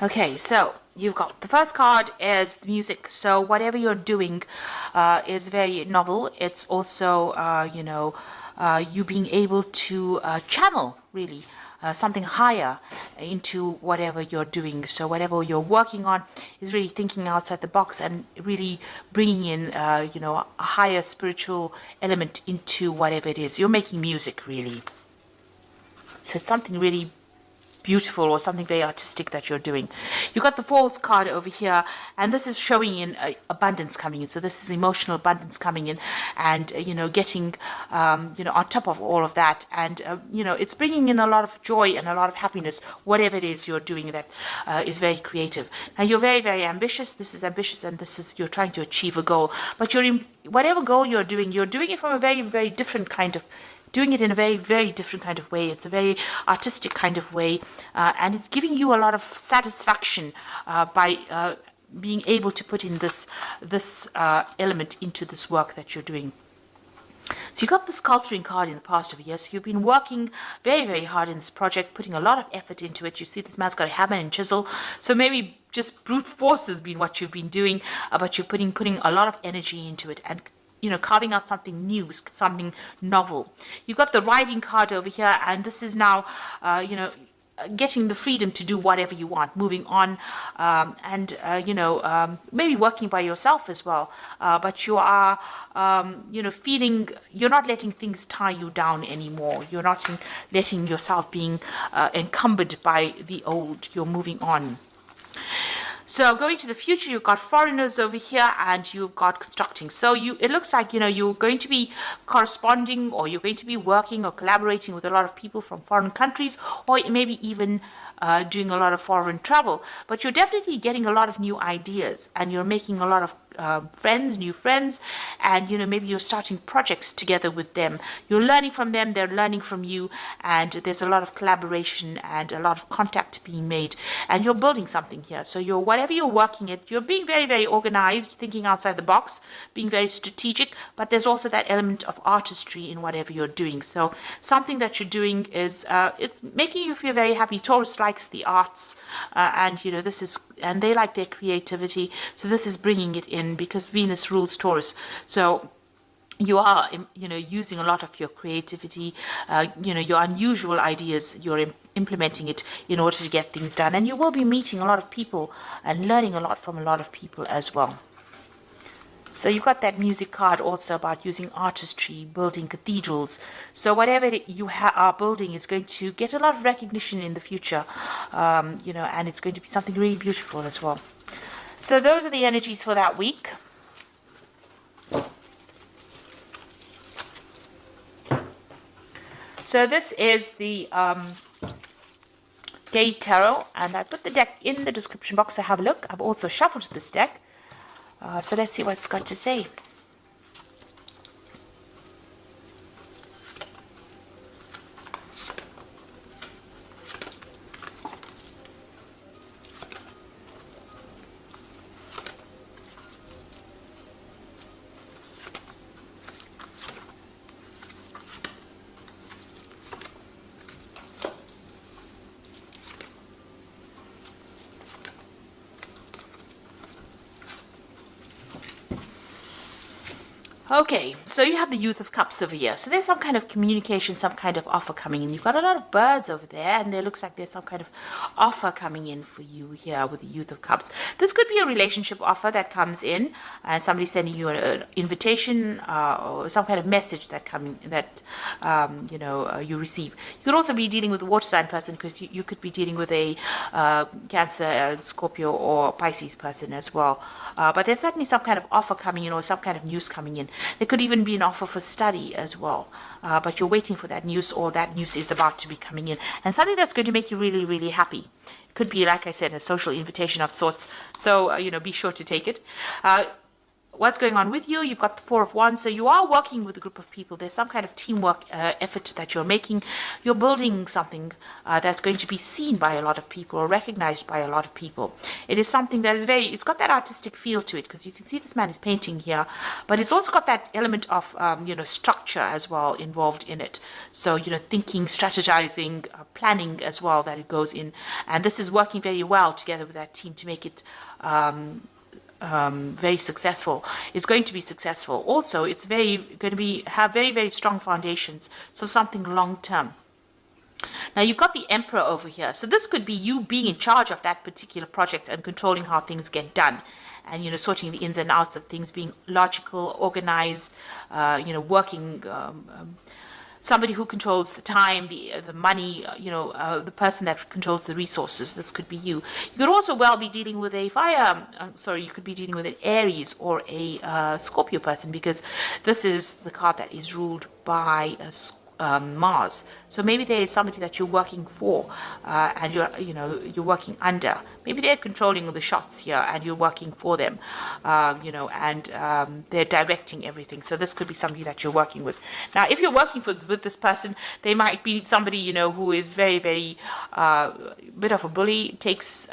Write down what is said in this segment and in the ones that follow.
Okay, so you've got the first card is the music. So whatever you're doing is very novel. It's also, you being able to channel really something higher into whatever you're doing. So whatever you're working on is really thinking outside the box and really bringing in, a higher spiritual element into whatever it is. You're making music really. So it's something really beautiful or something very artistic that you're doing. You got the Falls card over here, and this is showing in abundance coming in. So this is emotional abundance coming in, and getting on top of all of that, and it's bringing in a lot of joy and a lot of happiness, whatever it is you're doing that is very creative. Now you're very, very ambitious. This is ambitious, and this is you're trying to achieve a goal, but whatever goal you're doing it from a very, very different kind of doing it in a very, very different kind of way. It's a very artistic kind of way, and it's giving you a lot of satisfaction by being able to put in this element into this work that you're doing. So you got the sculpturing card in the past of a year. So you've been working very, very hard in this project, putting a lot of effort into it. You see this man's got a hammer and chisel. So maybe just brute force has been what you've been doing, but you're putting a lot of energy into it and carving out something new, something novel. You've got the riding card over here, and this is now, getting the freedom to do whatever you want, moving on, and maybe working by yourself as well. But you are, feeling you're not letting things tie you down anymore. You're not letting yourself being encumbered by the old. You're moving on. So going to the future, you've got foreigners over here, and you've got constructing. So it looks like, you're going to be corresponding, or you're going to be working or collaborating with a lot of people from foreign countries, or maybe even doing a lot of foreign travel. But you're definitely getting a lot of new ideas, and you're making a lot of new friends, and maybe you're starting projects together with them. You're learning from them, they're learning from you, and there's a lot of collaboration and a lot of contact being made, and you're building something here. So whatever you're working at, you're being very, very organized, thinking outside the box, being very strategic, but there's also that element of artistry in whatever you're doing. So something that you're doing is it's making you feel very happy. Taurus likes the arts, and and they like their creativity, so this is bringing it in because Venus rules Taurus. So you are, using a lot of your creativity, your unusual ideas, you're implementing it in order to get things done. And you will be meeting a lot of people and learning a lot from a lot of people as well. So you've got that music card also about using artistry, building cathedrals. So whatever you are building is going to get a lot of recognition in the future, and it's going to be something really beautiful as well. So those are the energies for that week. So this is the Gate Tarot, and I put the deck in the description box to have a look. I've also shuffled this deck. So let's see what it's got to say. Okay, so you have the Youth of Cups over here. So there's some kind of communication, some kind of offer coming in. You've got a lot of birds over there, and there looks like there's some kind of offer coming in for you here with the Youth of Cups. This could be a relationship offer that comes in, and somebody's sending you an invitation or some kind of message that you receive. You could also be dealing with a water sign person, because you could be dealing with a Cancer, Scorpio, or Pisces person as well. But there's certainly some kind of offer coming in, or some kind of news coming in. There could even be an offer for study as well, but you're waiting for that news, or that news is about to be coming in, and something that's going to make you really, really happy. It could be, like I said, a social invitation of sorts, so be sure to take it. what's going on with you? You've got the Four of Wands, so you are working with a group of people. There's some kind of teamwork effort that you're making. You're building something that's going to be seen by a lot of people or recognized by a lot of people. It is something that is it's got that artistic feel to it, because you can see this man is painting here, but it's also got that element of, structure as well involved in it. So, thinking, strategizing, planning as well, that it goes in. And this is working very well together with that team to make it very successful. It's going to be successful. Also, it's going to have very, very strong foundations. So something long term. Now you've got the Emperor over here. So this could be you being in charge of that particular project and controlling how things get done. And, sorting the ins and outs of things, being logical, organized, working, somebody who controls the time, the money, the person that controls the resources. This could be you. You could also well be dealing with a you could be dealing with an Aries or a Scorpio person, because this is the card that is ruled by Mars. So maybe there is somebody that you're working for, and you're working under. Maybe they're controlling the shots here, and you're working for them, and they're directing everything. So this could be somebody that you're working with. Now, if you're working with this person, they might be somebody who is very, very bit of a bully, takes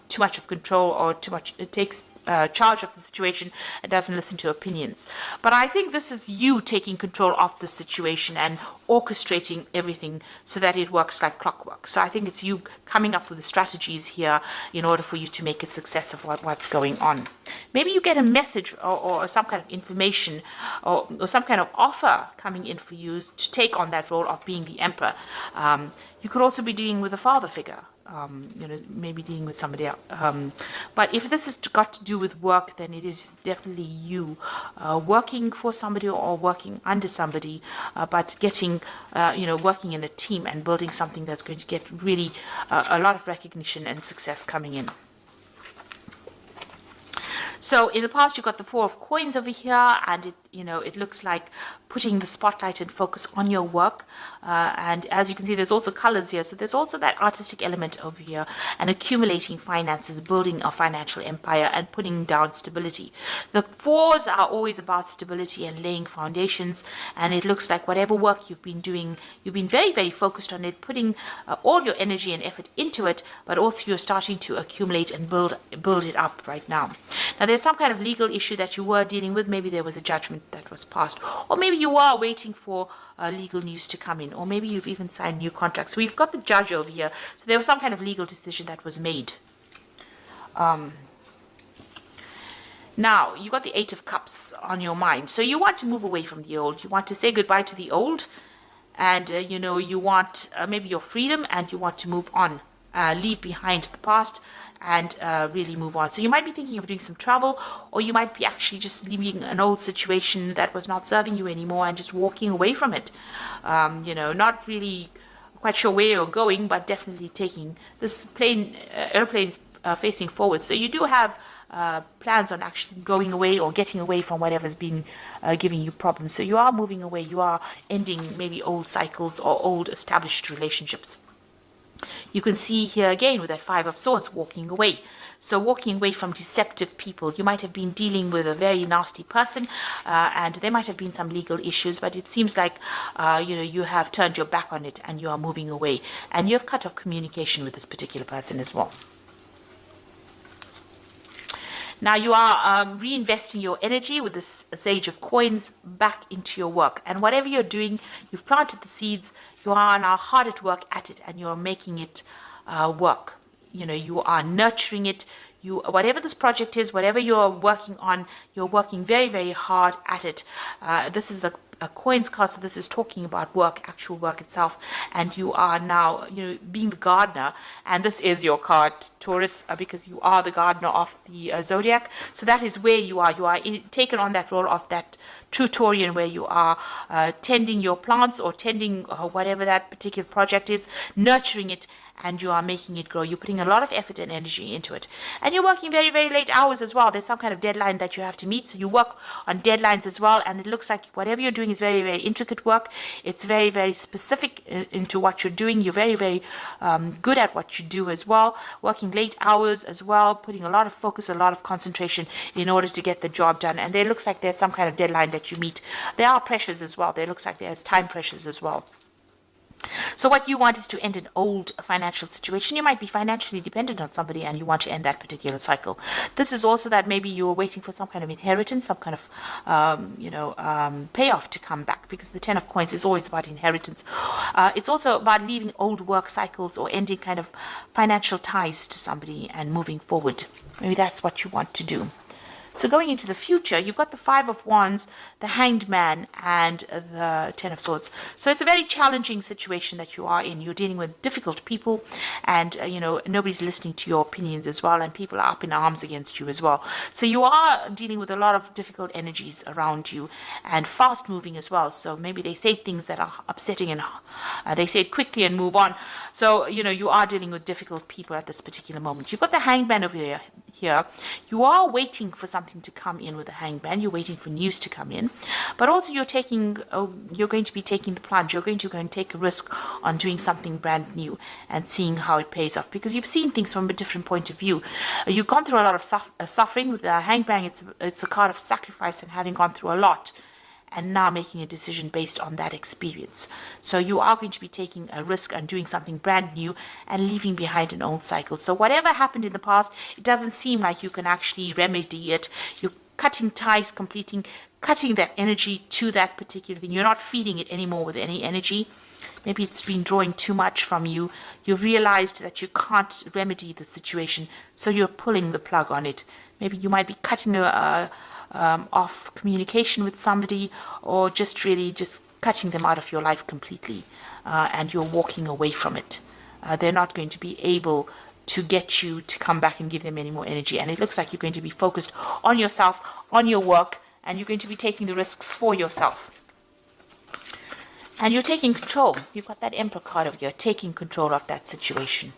too much of control, or takes charge of the situation and doesn't listen to opinions. But I think this is you taking control of the situation and orchestrating everything so that it works like clockwork. So I think it's you coming up with the strategies here in order for you to make a success of what's going on. Maybe you get a message or some kind of information or some kind of offer coming in for you to take on that role of being the Emperor. You could also be dealing with a father figure. Maybe dealing with somebody else. But if this has got to do with work, then it is definitely you working for somebody or working under somebody, but getting, working in a team and building something that's going to get really a lot of recognition and success coming in. So in the past, you've got the Four of Coins over here, and it looks like putting the spotlight and focus on your work. And as you can see, there's also colors here. So there's also that artistic element over here, and accumulating finances, building a financial empire, and putting down stability. The fours are always about stability and laying foundations. And it looks like whatever work you've been doing, you've been very, very focused on it, putting all your energy and effort into it, but also you're starting to accumulate and build it up right now. Now, there's some kind of legal issue that you were dealing with. Maybe there was a judgment that was passed, or maybe you are waiting for legal news to come in, or maybe you've even signed new contracts. We've got the judge over here, so there was some kind of legal decision that was made. Now, you got the Eight of Cups on your mind, so you want to move away from the old. You want to say goodbye to the old, and you want maybe your freedom, and you want to move on, leave behind the past, and really move on. So you might be thinking of doing some travel, or you might be actually just leaving an old situation that was not serving you anymore and just walking away from it. Not really quite sure where you're going, but definitely taking this airplane is facing forward. So you do have plans on actually going away or getting away from whatever's been giving you problems. So you are moving away. You are ending maybe old cycles or old established relationships. You can see here again with that Five of Swords, walking away. So walking away from deceptive people. You might have been dealing with a very nasty person, and there might have been some legal issues, but it seems like you have turned your back on it and you are moving away, and you have cut off communication with this particular person as well. Now you are reinvesting your energy with this Sage of Coins back into your work. And whatever you're doing, you've planted the seeds, you are now hard at work at it, and you're making it work. You are nurturing it. Whatever this project is, whatever you're working on, you're working very, very hard at it. This is a coins card, so this is talking about work, actual work itself, and you are now being the gardener, and this is your card, Taurus, because you are the gardener of the zodiac. So that is where you are taken on that role of that true Taurian, where you are tending your plants or tending whatever that particular project is, nurturing it and you are making it grow. You're putting a lot of effort and energy into it. And you're working very, very late hours as well. There's some kind of deadline that you have to meet. So you work on deadlines as well. And it looks like whatever you're doing is very, very intricate work. It's very, very specific into what you're doing. You're very, very good at what you do as well. Working late hours as well, putting a lot of focus, a lot of concentration in order to get the job done. And there looks like there's some kind of deadline that you meet. There are pressures as well. There looks like there's time pressures as well. So what you want is to end an old financial situation. You might be financially dependent on somebody and you want to end that particular cycle. This is also that maybe you're waiting for some kind of inheritance, some kind of, payoff to come back, because the 10 of coins is always about inheritance. It's also about leaving old work cycles or ending kind of financial ties to somebody and moving forward. Maybe that's what you want to do. So going into the future, you've got the 5 of Wands, the Hanged Man, and the 10 of Swords. So it's a very challenging situation that you are in. You're dealing with difficult people, and nobody's listening to your opinions as well, and people are up in arms against you as well. So you are dealing with a lot of difficult energies around you, and fast moving as well. So maybe they say things that are upsetting, and they say it quickly and move on. So you are dealing with difficult people at this particular moment. You've got the Hanged Man over here. You are waiting for something to come in with the Hanged Man. You're waiting for news to come in, but also you're going to be taking the plunge. You're going to go and take a risk on doing something brand new and seeing how it pays off, because you've seen things from a different point of view. You've gone through a lot of suffering with the Hanged Man. It's a card of sacrifice and having gone through a lot, and now making a decision based on that experience. So you are going to be taking a risk and doing something brand new and leaving behind an old cycle. So whatever happened in the past, it doesn't seem like you can actually remedy it. You're cutting ties, cutting that energy to that particular thing. You're not feeding it anymore with any energy. Maybe it's been drawing too much from you. You've realized that you can't remedy the situation, so you're pulling the plug on it. Maybe you might be cutting off communication with somebody, or just cutting them out of your life completely, and you're walking away from it. They're not going to be able to get you to come back and give them any more energy, and it looks like you're going to be focused on yourself, on your work, and you're going to be taking the risks for yourself. And you're taking control. You've got that Emperor card over here, taking control of that situation.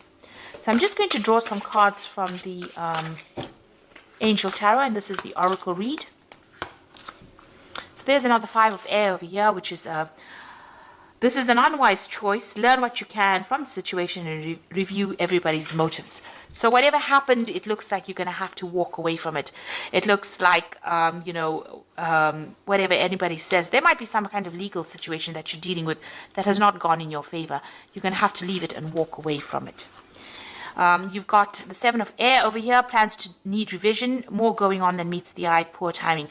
So I'm just going to draw some cards from the Angel Tarot, and this is the Oracle read. So there's another 5 of Air over here, which is this is an unwise choice. Learn what you can from the situation and review everybody's motives. So whatever happened, it looks like you're going to have to walk away from it. It looks like, whatever anybody says, there might be some kind of legal situation that you're dealing with that has not gone in your favor. You're going to have to leave it and walk away from it. You've got the 7 of Air over here, plans to need revision, more going on than meets the eye, poor timing.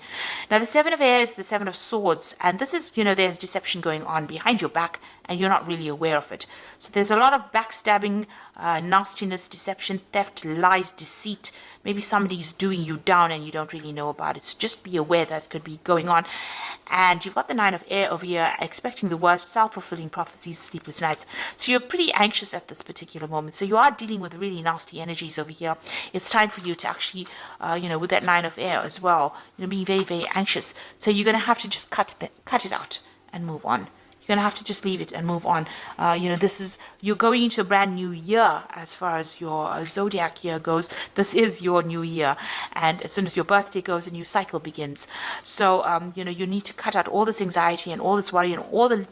Now, the 7 of Air is the 7 of Swords, and this is, there's deception going on behind your back, and you're not really aware of it. So there's a lot of backstabbing, nastiness, deception, theft, lies, deceit. Maybe somebody's doing you down and you don't really know about it. So just be aware that could be going on. And you've got the 9 of Air over here, expecting the worst, self-fulfilling prophecies, sleepless nights. So you're pretty anxious at this particular moment. So you are dealing with really nasty energies over here. It's time for you to actually, with that 9 of Air as well, being very, very anxious. So you're going to have to just cut it out and move on. You're going to have to just leave it and move on. You're going into a brand new year as far as your zodiac year goes. This is your new year. And as soon as your birthday goes, a new cycle begins. So, you need to cut out all this anxiety and all this worry and all the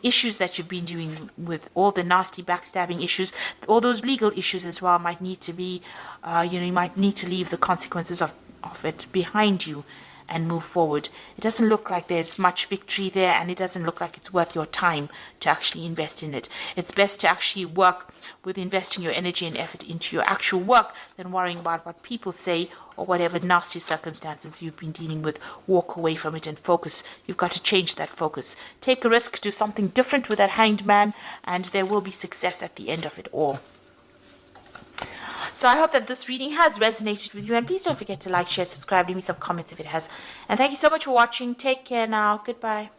issues that you've been doing with all the nasty backstabbing issues. All those legal issues as well might need to be, you might need to leave the consequences of it behind you and move forward. It doesn't look like there's much victory there, and it doesn't look like it's worth your time to actually invest in it. It's best to actually work with investing your energy and effort into your actual work than worrying about what people say or whatever nasty circumstances you've been dealing with. Walk away from it and focus. You've got to change that focus. Take a risk, do something different with that Hanged Man, and there will be success at the end of it all. So I hope that this reading has resonated with you, and please don't forget to like, share, subscribe, leave me some comments if it has. And thank you so much for watching. Take care now. Goodbye.